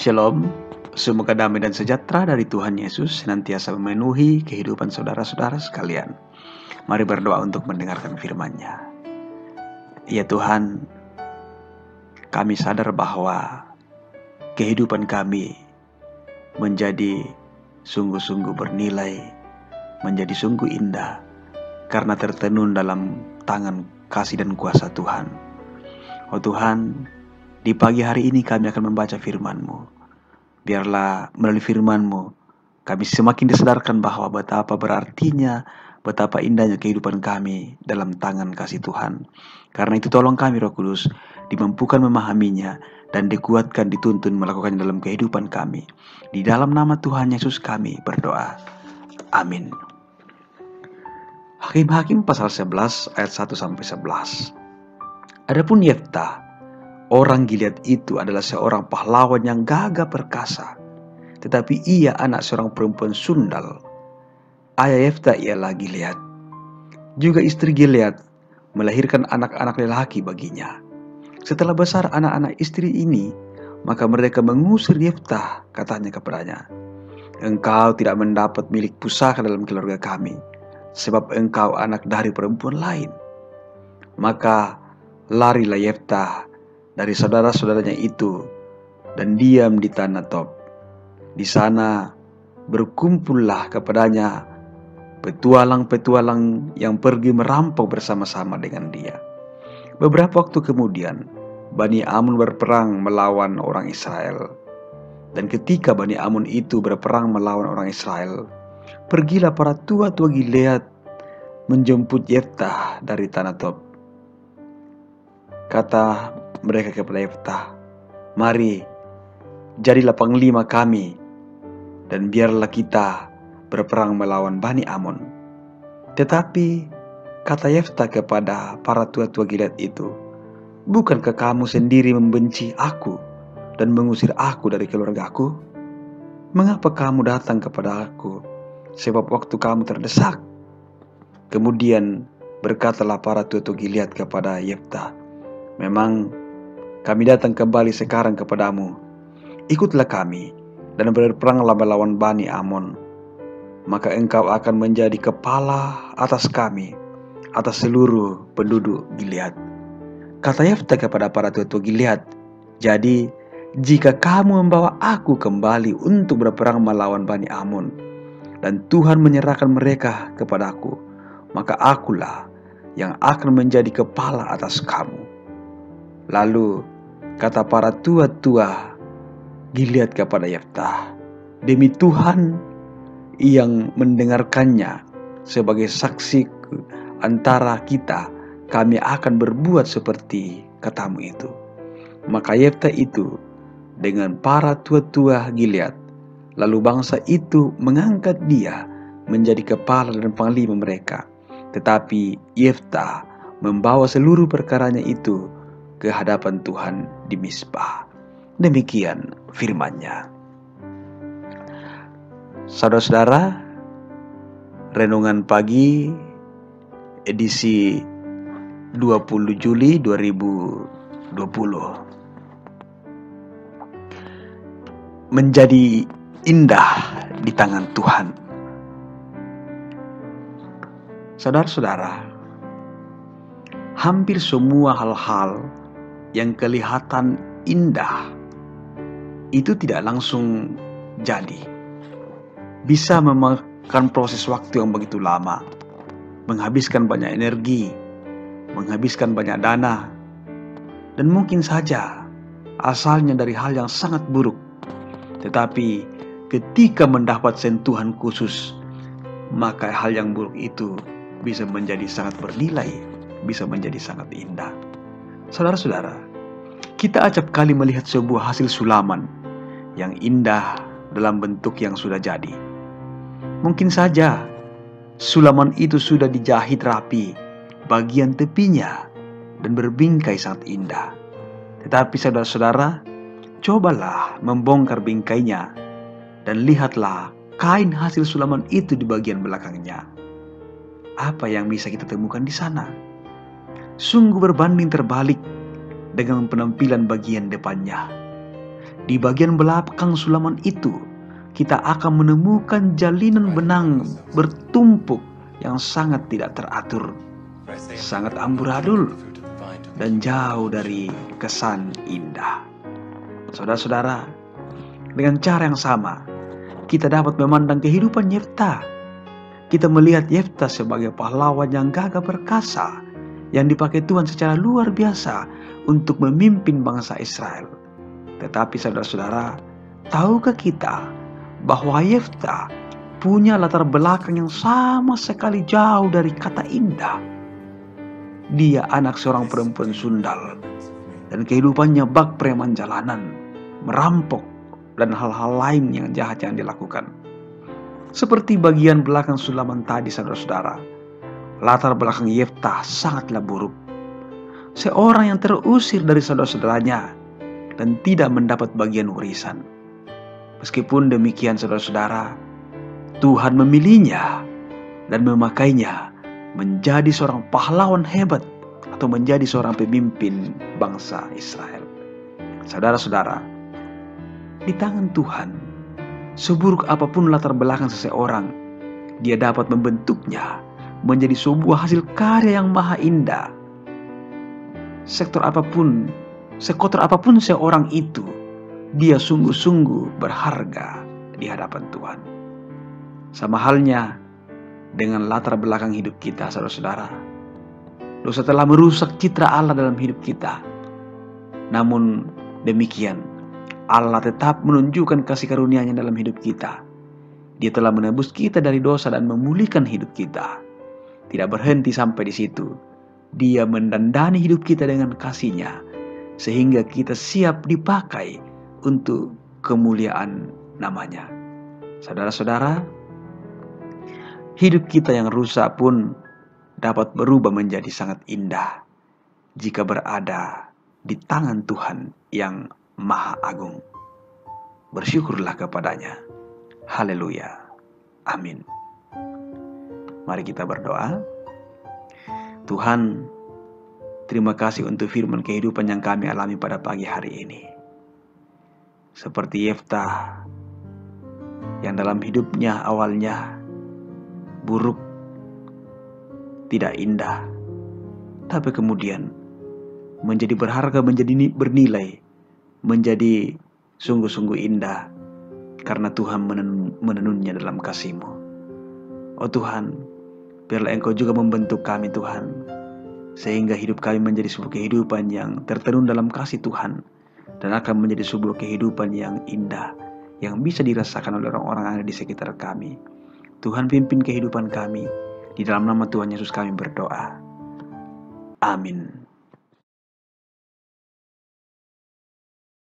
Shalom, semoga damai dan sejahtera dari Tuhan Yesus senantiasa memenuhi kehidupan saudara-saudara sekalian. Mari berdoa untuk mendengarkan firman-Nya. Ya Tuhan, kami sadar bahwa kehidupan kami menjadi sungguh-sungguh bernilai, menjadi sungguh indah, karena tertenun dalam tangan kasih dan kuasa Tuhan. Oh Tuhan, di pagi hari ini kami akan membaca firman-Mu. Biarlah melalui firman-Mu kami semakin disadarkan bahwa betapa berartinya, betapa indahnya kehidupan kami dalam tangan kasih Tuhan. Karena itu tolong kami Roh Kudus, dimampukan memahaminya dan dikuatkan, dituntun melakukannya dalam kehidupan kami. Di dalam nama Tuhan Yesus kami berdoa. Amin. Hakim-Hakim pasal 11 ayat 1-11. Adapun Yeftah, orang Gilead itu adalah seorang pahlawan yang gagah perkasa, tetapi ia anak seorang perempuan sundal. Ayah Yeftah ialah Gilead. Juga istri Gilead melahirkan anak-anak lelaki baginya. Setelah besar anak-anak istri ini, maka mereka mengusir Yeftah. Katanya kepadanya, "Engkau tidak mendapat milik pusaka dalam keluarga kami, sebab engkau anak dari perempuan lain." Maka larilah Yeftah dari saudara-saudaranya itu dan diam di tanah Tob. Di sana berkumpullah kepadanya petualang-petualang yang pergi merampok bersama-sama dengan dia. Beberapa waktu kemudian, Bani Amun berperang melawan orang Israel. Dan ketika Bani Amun itu berperang melawan orang Israel, pergilah para tua-tua Gilead menjemput Yeftah dari tanah Tob. Kata mereka kepada Yeftah, "Mari, jadilah panglima kami, dan biarlah kita berperang melawan Bani Amun." Tetapi kata Yeftah kepada para tua-tua Gilead itu, "Bukankah kamu sendiri membenci aku dan mengusir aku dari keluargaku? Mengapa kamu datang kepada aku, sebab waktu kamu terdesak?" Kemudian berkatalah para tua-tua Gilead kepada Yeftah, "Memang kami datang kembali sekarang kepadamu. Ikutlah kami dan berperanglah melawan Bani Amun. Maka engkau akan menjadi kepala atas kami, atas seluruh penduduk Gilead." Kata Yeftah kepada para tua-tua Gilead, "Jadi jika kamu membawa aku kembali untuk berperang melawan Bani Amun, dan Tuhan menyerahkan mereka kepadaku, maka akulah yang akan menjadi kepala atas kamu." Lalu kata para tua-tua Gilead kepada Yeftah, "Demi Tuhan yang mendengarkannya sebagai saksi antara kita, kami akan berbuat seperti katamu itu." Maka Yeftah itu dengan para tua-tua Gilead, lalu bangsa itu mengangkat dia menjadi kepala dan panglima mereka. Tetapi Yeftah membawa seluruh perkaranya itu ke hadapan Tuhan di Mizpah. Demikian firman-Nya. Saudara-saudara, renungan pagi edisi 20 Juli 2020. Menjadi indah di tangan Tuhan. Saudara-saudara, hampir semua hal-hal yang kelihatan indah itu tidak langsung jadi. Bisa memakan proses waktu yang begitu lama, menghabiskan banyak energi, menghabiskan banyak dana, dan mungkin saja asalnya dari hal yang sangat buruk. Tetapi ketika mendapat sentuhan khusus, maka hal yang buruk itu bisa menjadi sangat bernilai, bisa menjadi sangat indah. Saudara-saudara, kita acap kali melihat sebuah hasil sulaman yang indah dalam bentuk yang sudah jadi. Mungkin saja sulaman itu sudah dijahit rapi, bagian tepinya, dan berbingkai sangat indah. Tetapi saudara-saudara, cobalah membongkar bingkainya dan lihatlah kain hasil sulaman itu di bagian belakangnya. Apa yang bisa kita temukan di sana? Sungguh berbanding terbalik dengan penampilan bagian depannya. di bagian belakang sulaman itu, kita akan menemukan jalinan benang bertumpuk yang sangat tidak teratur, sangat amburadul, dan jauh dari kesan indah. Saudara-saudara, dengan cara yang sama, kita dapat memandang kehidupan Yefta. Kita melihat Yefta sebagai pahlawan yang gagah perkasa, yang dipakai Tuhan secara luar biasa untuk memimpin bangsa Israel. Tetapi saudara-saudara, tahukah kita bahwa Yefta punya latar belakang yang sama sekali jauh dari kata indah? Dia anak seorang perempuan sundal, dan kehidupannya bak preman jalanan, merampok, dan hal-hal lain yang jahat yang dilakukan. Seperti bagian belakang sulaman tadi, saudara-saudara, latar belakang Yefta sangatlah buruk. Seorang yang terusir dari saudara-saudaranya dan tidak mendapat bagian warisan. Meskipun demikian, saudara-saudara, Tuhan memilihnya dan memakainya menjadi seorang pahlawan hebat atau menjadi seorang pemimpin bangsa Israel. Saudara-saudara, di tangan Tuhan, seburuk apapun latar belakang seseorang, Dia dapat membentuknya menjadi sebuah hasil karya yang maha indah. Sekotor apapun seorang itu, dia sungguh-sungguh berharga di hadapan Tuhan. Sama halnya dengan latar belakang hidup kita, saudara-saudara. Dosa telah merusak citra Allah dalam hidup kita. Namun demikian, Allah tetap menunjukkan kasih karunia-Nya dalam hidup kita. Dia telah menebus kita dari dosa dan memulihkan hidup kita. Tidak berhenti sampai di situ. Dia mendandani hidup kita dengan kasih-Nya, sehingga kita siap dipakai untuk kemuliaan nama-Nya. Saudara-saudara, hidup kita yang rusak pun dapat berubah menjadi sangat indah jika berada di tangan Tuhan yang Maha Agung. Bersyukurlah kepada-Nya. Haleluya. Amin. Mari kita berdoa. Tuhan, terima kasih untuk firman kehidupan yang kami alami pada pagi hari ini. Seperti Yefta yang dalam hidupnya awalnya buruk, tidak indah, tapi kemudian menjadi berharga, menjadi bernilai, menjadi sungguh-sungguh indah karena Tuhan menenunnya dalam kasih-Mu. Oh Tuhan, biarlah Engkau juga membentuk kami Tuhan, sehingga hidup kami menjadi sebuah kehidupan yang tertenun dalam kasih Tuhan, dan akan menjadi sebuah kehidupan yang indah, yang bisa dirasakan oleh orang-orang yang ada di sekitar kami. Tuhan, pimpin kehidupan kami. Di dalam nama Tuhan Yesus kami berdoa. Amin.